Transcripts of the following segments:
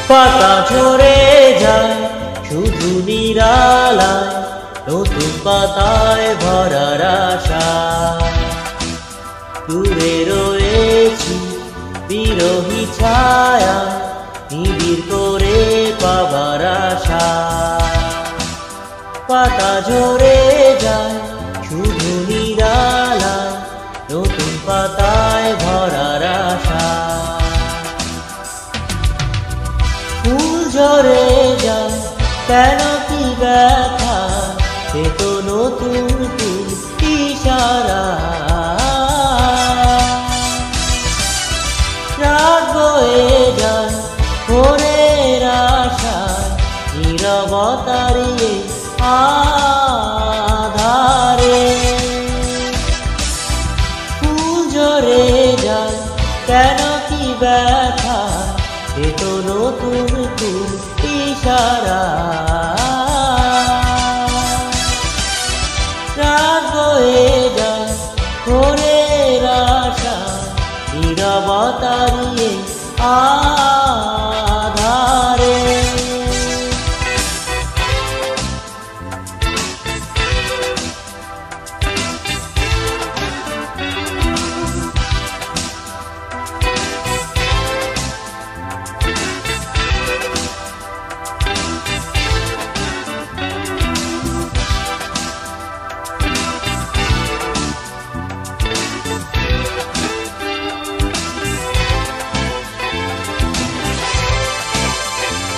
পাতা ঝরে যায় শুধু নিরালায়, নতুন পাতায় ভরার আশা। দূরে রয়েছি বিরহী ছায়া, নিবিড় করে পাবার আশা। পাতা ঝরে যায় শুধু নিরালায়, নতুন পাতায় ভরার আশা। ফুল ঝরে যায় কেন কি ব্যথা, সে তো নতুন ফুল ইশারা। রাত বয়ে যায় ভোরের আশায়, নীরবতার আধারে। ফুল ঝরে যায় কেন কি ব্যথা, সে তো নতুন ফুল ইশারা। রাত বয়ে যায় ভোরের আশা, নীরবতার আধারে।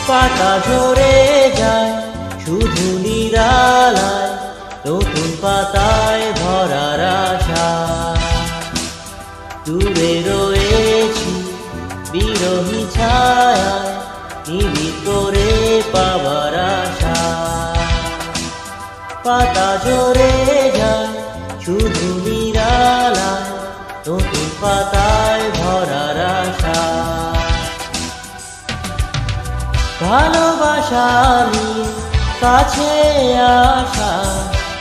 পাতা ঝরে যায় শুধু নিরালায়, নতুন পাতায় ভরার আশা। দূরে রয়েছি বিরহী ছায়ায়, নিবিড় করে পাবার আশা। পাতা ঝরে যায় শুধু নিরালায়, নতুন পাতায় ভরার আশা। ভালোবাসা নিয়ে কাছে আসা,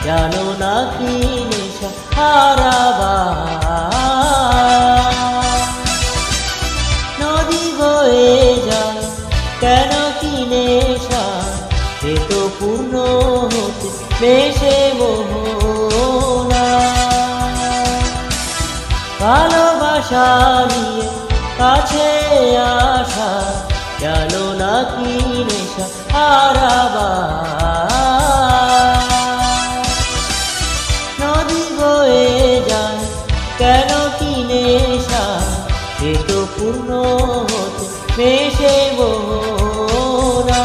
জানো না কি নেশা হারাবার। নদী বয়ে যায় কেন কি নেশা, সে তো পূর্ণ হতে বেশে মোহনা। ভালোবাসা নিয়ে কাছে আসা, জানো না কি নেশা হারাবার। নদী বয়ে যায় কেন কি নেশা, সে তো পূর্ণ হতে মেশে মোহনা।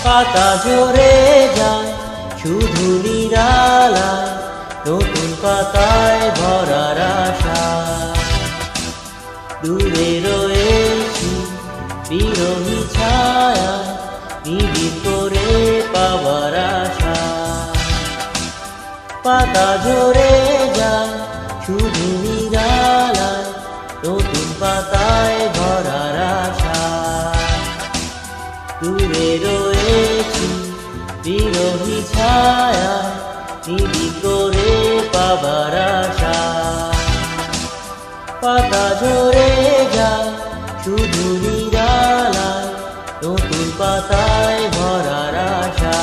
পাতা ঝরে যায় শুধু নিরালায়, নতুন পাতায় ভরার আশা। দূরে রয়েছি বিরহী ছায়া, নিবিড় করে পাবার আশা। পাতা ঝরে যায় শুধু নিরালায়, নতুন পাতায় ভরার আশা। দূরে রয়েছি বিরহী ছায়া, নিবিড় করে পাবার আশা। পাতা ঝরে যায় শুধু নিরালায়, নতুন পাতায় ভরার আশা।